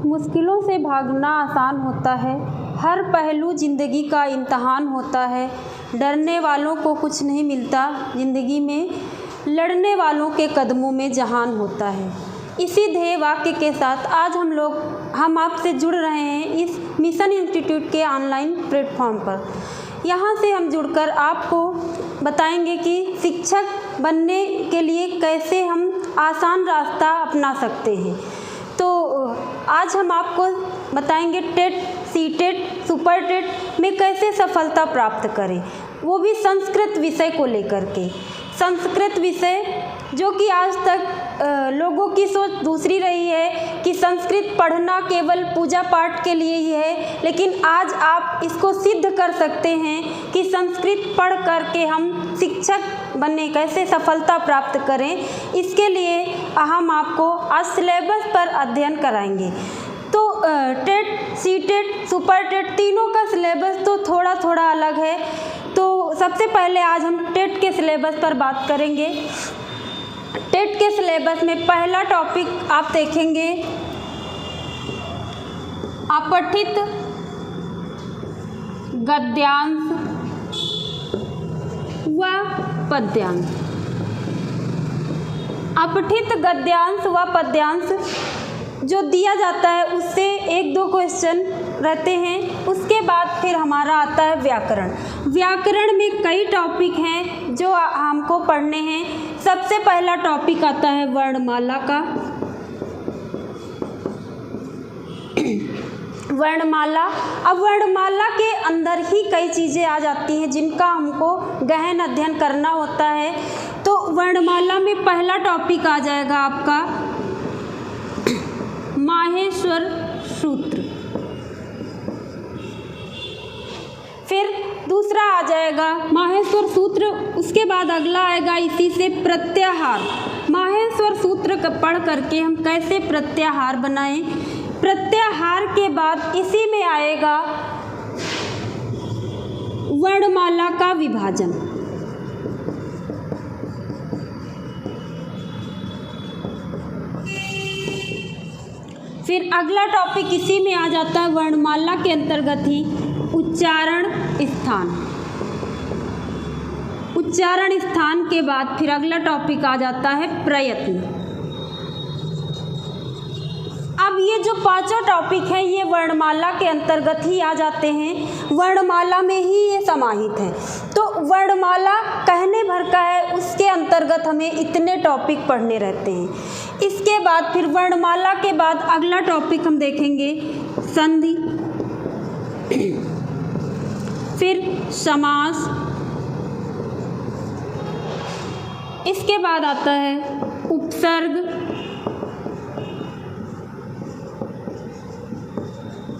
मुश्किलों से भागना आसान होता है, हर पहलू ज़िंदगी का इम्तहान होता है। डरने वालों को कुछ नहीं मिलता ज़िंदगी में, लड़ने वालों के कदमों में जहान होता है। इसी ध्येय वाक्य के साथ आज हम आपसे जुड़ रहे हैं इस मिशन इंस्टीट्यूट के ऑनलाइन प्लेटफॉर्म पर। यहाँ से हम जुड़कर आपको बताएंगे कि शिक्षक बनने के लिए कैसे हम आसान रास्ता अपना सकते हैं। तो आज हम आपको बताएंगे टेट, सीटेट, सुपर टेट में कैसे सफलता प्राप्त करें, वो भी संस्कृत विषय को लेकर के। संस्कृत विषय जो कि आज तक लोगों की सोच दूसरी रही है कि संस्कृत पढ़ना केवल पूजा पाठ के लिए ही है, लेकिन आज आप इसको सिद्ध कर सकते हैं कि संस्कृत पढ़ कर के हम शिक्षक बनने कैसे सफलता प्राप्त करें। इसके लिए हम आपको आज सिलेबस पर अध्ययन कराएंगे। तो टेट, सीटेट, सुपर टेट तीनों का सिलेबस तो थोड़ा थोड़ा अलग है। तो सबसे पहले आज हम टेट के सिलेबस पर बात करेंगे। टेट के सिलेबस में पहला टॉपिक आप देखेंगे अपठित गद्यांश व पद्यांश। अपठित गद्यांश व पद्यांश जो दिया जाता है उससे 1-2 क्वेश्चन रहते हैं। उसके बाद फिर हमारा आता है व्याकरण। व्याकरण में कई टॉपिक हैं जो हमको पढ़ने हैं। सबसे पहला टॉपिक आता है वर्णमाला का। वर्णमाला, अब वर्णमाला के अंदर ही कई चीज़ें आ जाती हैं जिनका हमको गहन अध्ययन करना होता है। तो वर्णमाला में पहला टॉपिक आ जाएगा आपका माहेश्वर सूत्र। फिर दूसरा आ जाएगा माहेश्वर सूत्र। उसके बाद अगला आएगा इसी से प्रत्याहार। माहेश्वर सूत्र का पढ़ करके हम कैसे प्रत्याहार बनाएं। प्रत्याहार के बाद इसी में आएगा वर्णमाला का विभाजन। फिर अगला टॉपिक इसी में आ जाता है वर्णमाला के अंतर्गत ही उच्चारण स्थान। उच्चारण स्थान के बाद फिर अगला टॉपिक आ जाता है प्रयत्न। अब ये जो पांचों टॉपिक हैं ये वर्णमाला के अंतर्गत ही आ जाते हैं, वर्णमाला में ही ये समाहित है। तो वर्णमाला कहने भर का है, उसके अंतर्गत हमें इतने टॉपिक पढ़ने रहते हैं। इसके बाद फिर वर्णमाला के बाद अगला टॉपिक हम देखेंगे संधि, फिर समास, इसके बाद आता है उपसर्ग,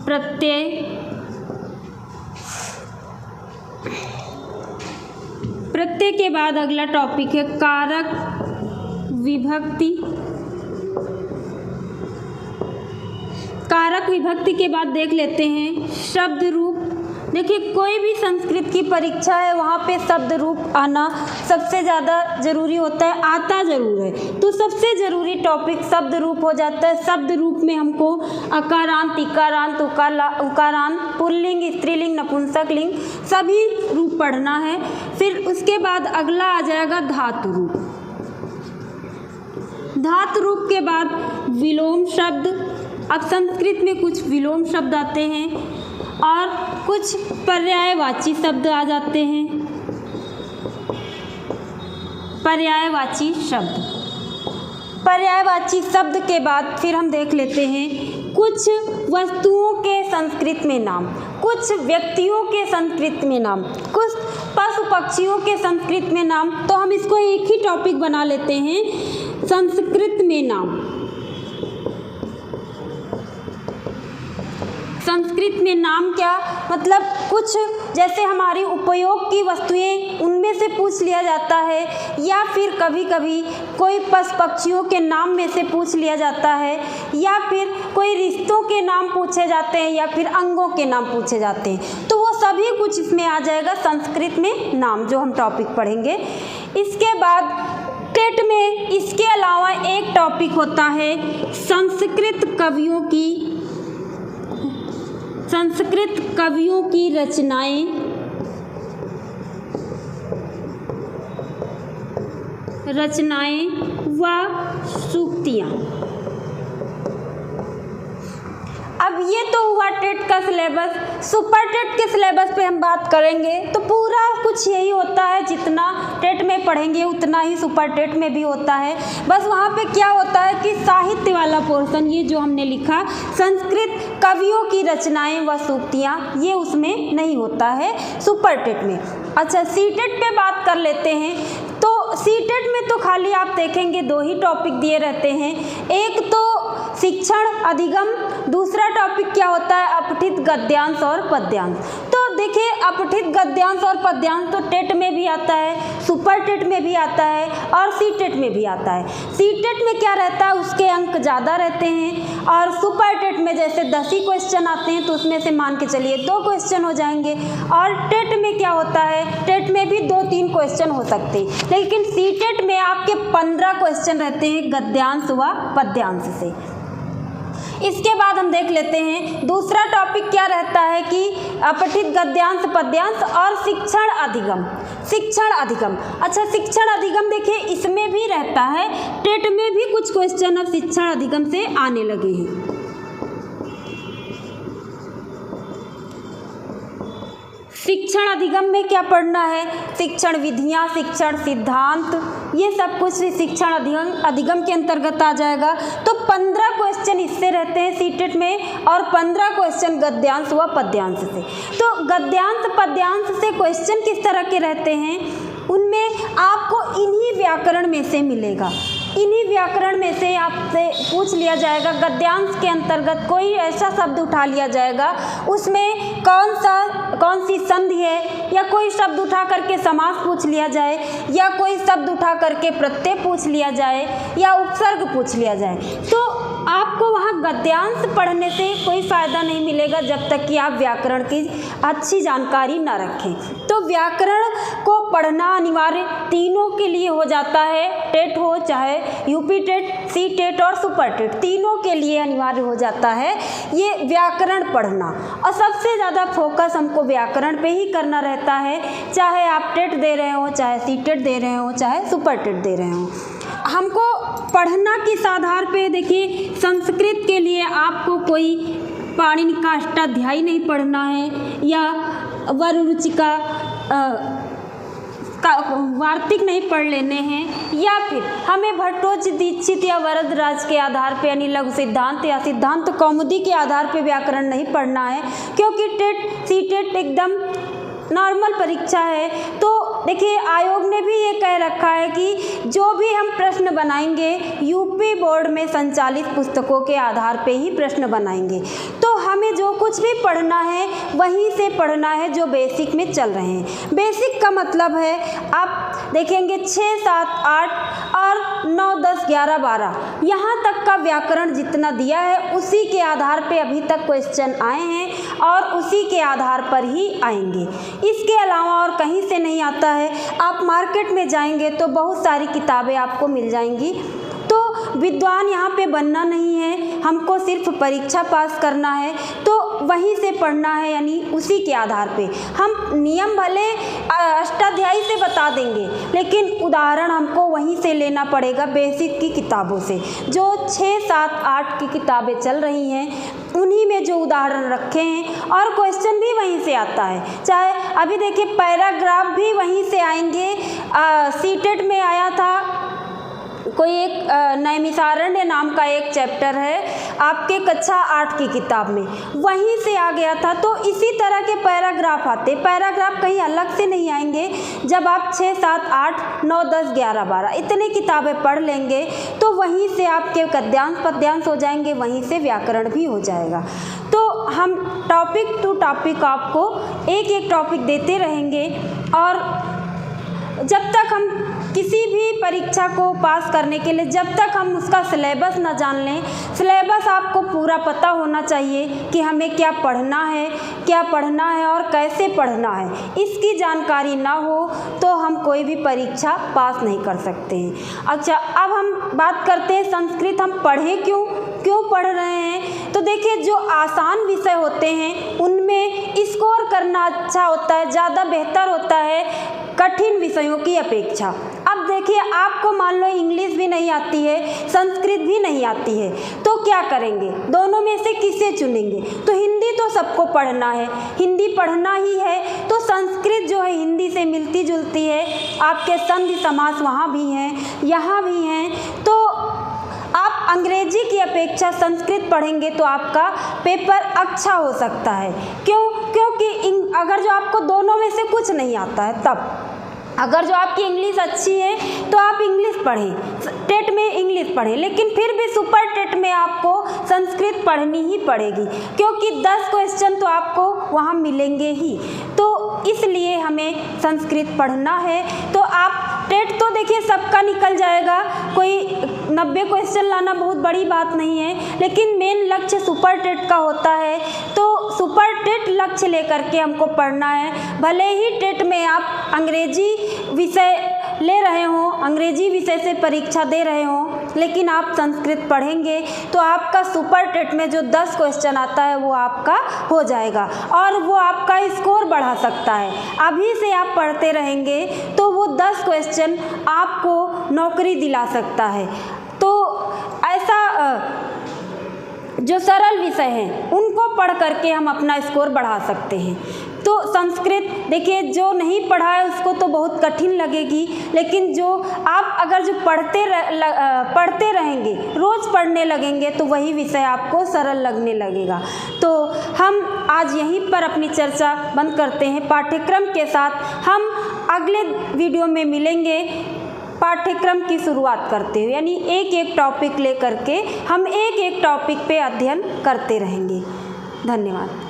प्रत्यय, प्रत्यय के बाद अगला टॉपिक है कारक विभक्ति। कारक विभक्ति के बाद देख लेते हैं शब्द रूप। देखिए कोई भी संस्कृत की परीक्षा है वहाँ पे शब्द रूप आना सबसे ज़्यादा ज़रूरी होता है, आता ज़रूर है। तो सबसे ज़रूरी टॉपिक शब्द रूप हो जाता है। शब्द रूप में हमको अकारांत, इकारांत, उकारांत, पुल्लिंग, स्त्रीलिंग, नपुंसकलिंग सभी रूप पढ़ना है। फिर उसके बाद अगला आ जाएगा धातु रूप। धातु रूप के बाद विलोम शब्द। अब संस्कृत में कुछ विलोम शब्द आते हैं और कुछ पर्यायवाची शब्द आ जाते हैं। पर्यायवाची शब्द, पर्यायवाची शब्द के बाद फिर हम देख लेते हैं कुछ वस्तुओं के संस्कृत में नाम, कुछ व्यक्तियों के संस्कृत में नाम, कुछ पशु पक्षियों के संस्कृत में नाम। तो हम इसको एक ही टॉपिक बना लेते हैं संस्कृत में नाम। संस्कृत में नाम क्या मतलब, कुछ जैसे हमारी उपयोग की वस्तुएं उनमें से पूछ लिया जाता है, या फिर कभी कभी कोई पशु पक्षियों के नाम में से पूछ लिया जाता है, या फिर कोई रिश्तों के नाम पूछे जाते हैं, या फिर अंगों के नाम पूछे जाते हैं। तो वो सभी कुछ इसमें आ जाएगा संस्कृत में नाम, जो हम टॉपिक पढ़ेंगे। इसके बाद टेट में इसके अलावा एक टॉपिक होता है संस्कृत कवियों की संस्कृत कवियों की रचनाएं व सूक्तियाँ। अब ये तो हुआ टेट का सिलेबस। सुपर टेट के सिलेबस पे हम बात करेंगे तो पूरा कुछ यही होता है, जितना टेट में पढ़ेंगे उतना ही सुपर टेट में भी होता है। बस वहाँ पे क्या होता है कि साहित्य वाला पोर्शन, ये जो हमने लिखा संस्कृत कवियों की रचनाएं व सूक्तियाँ, ये उसमें नहीं होता है सुपर टेट में। अच्छा, सी टेट पे बात कर लेते हैं। तो सी टेट में तो खाली आप देखेंगे 2 ही टॉपिक दिए रहते हैं, एक तो शिक्षण अधिगम, दूसरा टॉपिक क्या होता है अपठित गद्यांश और पद्यांश। तो देखिए अपठित गद्यांश और पद्यांश तो टेट में भी आता है, सुपर टेट में भी आता है और सी टेट में भी आता है। सी टेट में क्या रहता है, उसके अंक ज़्यादा रहते हैं और सुपर टेट में जैसे 10 ही क्वेश्चन आते हैं तो उसमें से मान के चलिए 2 क्वेश्चन हो जाएंगे। और टेट में क्या होता है, टेट में भी 2-3 क्वेश्चन हो सकते हैं, लेकिन सी टेट में आपके 15 क्वेश्चन रहते हैं गद्यांश व पद्यांश से। इसके बाद हम देख लेते हैं दूसरा टॉपिक क्या रहता है कि अपठित गद्यांश पद्यांश और शिक्षण अधिगम। शिक्षण अधिगम, अच्छा शिक्षण अधिगम देखिए इसमें भी रहता है, टेट में भी कुछ क्वेश्चन अब शिक्षण अधिगम से आने लगे हैं। शिक्षण अधिगम में क्या पढ़ना है, शिक्षण विधियाँ, शिक्षण सिद्धांत, ये सब कुछ शिक्षण अधिगम के अंतर्गत आ जाएगा। तो 15 क्वेश्चन इससे रहते हैं सी टेट में और 15 क्वेश्चन गद्यांश व पद्यांश से। तो गद्यांश पद्यांश से क्वेश्चन किस तरह के रहते हैं, उनमें आपको इन्हीं व्याकरण में से मिलेगा, इन्हीं व्याकरण में से आपसे पूछ लिया जाएगा। गद्यांश के अंतर्गत कोई ऐसा शब्द उठा लिया जाएगा, उसमें कौन सी संधि है, या कोई शब्द उठा करके समास पूछ लिया जाए, या कोई शब्द उठा करके प्रत्यय पूछ लिया जाए, या उपसर्ग पूछ लिया जाए। तो आपको वहाँ गद्यांश पढ़ने से कोई फ़ायदा नहीं मिलेगा जब तक कि आप व्याकरण की अच्छी जानकारी ना रखें। तो व्याकरण को पढ़ना अनिवार्य तीनों के लिए हो जाता है, टेट हो चाहे यूपी टेट, सी टेट और सुपर टेट, तीनों के लिए अनिवार्य हो जाता है ये व्याकरण पढ़ना। और सबसे ज़्यादा फोकस हमको व्याकरण पे ही करना रहता है, चाहे आप टेट दे रहे हो, चाहे सी टेट दे रहे हो, चाहे सुपर टेट दे रहे हो। हमको पढ़ना किस आधार पे, देखिए संस्कृत के लिए आपको कोई पाणिनि का अष्टाध्यायी नहीं पढ़ना है, या वररुचिका का वार्तिक नहीं पढ़ लेने हैं, या फिर हमें भट्टोजी दीक्षित या वरदराज के आधार पे यानी लघु सिद्धांत या सिद्धांत कौमुदी के आधार पे व्याकरण नहीं पढ़ना है, क्योंकि टेट सी टेट एकदम नॉर्मल परीक्षा है। तो देखिए आयोग ने भी ये कह रखा है कि जो भी हम प्रश्न बनाएंगे यूपी बोर्ड में संचालित पुस्तकों के आधार पे ही प्रश्न बनाएंगे। तो हमें जो कुछ भी पढ़ना है वहीं से पढ़ना है जो बेसिक में चल रहे हैं। बेसिक का मतलब है आप देखेंगे 6, 7, 8 और 9, 10, 11, 12 यहाँ तक का व्याकरण जितना दिया है उसी के आधार पे अभी तक क्वेश्चन आए हैं और उसी के आधार पर ही आएंगे। इसके अलावा और कहीं से नहीं आता है। आप मार्केट में जाएंगे तो बहुत सारी किताबें आपको मिल जाएंगी। तो विद्वान यहाँ पे बनना नहीं है, हमको सिर्फ परीक्षा पास करना है, तो वहीं से पढ़ना है, यानी उसी के आधार पे। हम नियम भले अष्टाध्यायी से बता देंगे, लेकिन उदाहरण हमको वहीं से लेना पड़ेगा बेसिक की किताबों से। जो 6, 7, 8 की किताबें चल रही हैं उन्हीं में जो उदाहरण रखे हैं, और क्वेश्चन भी वहीं से आता है। चाहे अभी देखिए पैराग्राफ भी वहीं से आएंगे। सी टेट में आया था कोई एक नैमिषारण्य नाम का एक चैप्टर है आपके कक्षा 8 की किताब में, वहीं से आ गया था। तो इसी तरह के पैराग्राफ आते, पैराग्राफ कहीं अलग से नहीं आएंगे। जब आप 6, 7, 8, 9, 10, 11, 12 इतनी किताबें पढ़ लेंगे तो वहीं से आपके गद्यांश पद्यांश हो जाएंगे, वहीं से व्याकरण भी हो जाएगा। तो हम टॉपिक टू टॉपिक आपको एक एक टॉपिक देते रहेंगे, और जब तक हम किसी भी परीक्षा को पास करने के लिए जब तक हम उसका सिलेबस ना जान लें, सिलेबस आपको पूरा पता होना चाहिए कि हमें क्या पढ़ना है और कैसे पढ़ना है, इसकी जानकारी ना हो तो हम कोई भी परीक्षा पास नहीं कर सकते हैं। अच्छा, अब हम बात करते हैं संस्कृत हम पढ़ें क्यों पढ़ रहे हैं। तो तो देखिए जो आसान विषय होते हैं उनमें स्कोर करना अच्छा होता है, ज़्यादा बेहतर होता है कठिन विषयों की अपेक्षा। अब देखिए आपको मान लो इंग्लिश भी नहीं आती है, संस्कृत भी नहीं आती है, तो क्या करेंगे? दोनों में से किसे चुनेंगे? तो हिंदी तो सबको पढ़ना है, हिंदी पढ़ना ही है, तो संस्कृत जो है हिंदी से मिलती जुलती है, आपके संधि समास वहाँ भी हैं, यहाँ भी हैं, तो आप अंग्रेजी की अपेक्षा संस्कृत पढ़ेंगे तो आपका पेपर अच्छा हो सकता है। क्यों? क्योंकि अगर जो आपको दोनों में से कुछ नहीं आता है तब, अगर जो आपकी इंग्लिश अच्छी है तो आप इंग्लिश पढ़ें, टेट में इंग्लिश पढ़ें, लेकिन फिर भी सुपर टेट में आपको संस्कृत पढ़नी ही पड़ेगी, क्योंकि 10 क्वेश्चन तो आपको वहाँ मिलेंगे ही, तो इसलिए हमें संस्कृत पढ़ना है। तो आप टेट तो देखिए सबका निकल जाएगा, कोई 90 क्वेश्चन लाना बहुत बड़ी बात नहीं है, लेकिन मेन लक्ष्य सुपर टेट का होता है, तो सुपर टेट लक्ष्य लेकर के हमको पढ़ना है। भले ही टेट में आप अंग्रेजी विषय ले रहे हों, अंग्रेजी विषय से परीक्षा दे रहे हों, लेकिन आप संस्कृत पढ़ेंगे तो आपका सुपर टेट में जो 10 क्वेश्चन आता है वो आपका हो जाएगा और वो आपका स्कोर बढ़ा सकता है। अभी से आप पढ़ते रहेंगे तो वो 10 क्वेश्चन आपको नौकरी दिला सकता है। तो ऐसा जो सरल विषय हैं उनको पढ़ करके हम अपना स्कोर बढ़ा सकते हैं। तो संस्कृत देखिए जो नहीं पढ़ा है उसको तो बहुत कठिन लगेगी, लेकिन जो आप अगर जो पढ़ते रहेंगे, रोज़ पढ़ने लगेंगे तो वही विषय आपको सरल लगने लगेगा। तो हम आज यहीं पर अपनी चर्चा बंद करते हैं। पाठ्यक्रम के साथ हम अगले वीडियो में मिलेंगे, पाठ्यक्रम की शुरुआत करते हुए, यानी एक एक टॉपिक ले करके हम एक एक टॉपिक पे अध्ययन करते रहेंगे। धन्यवाद।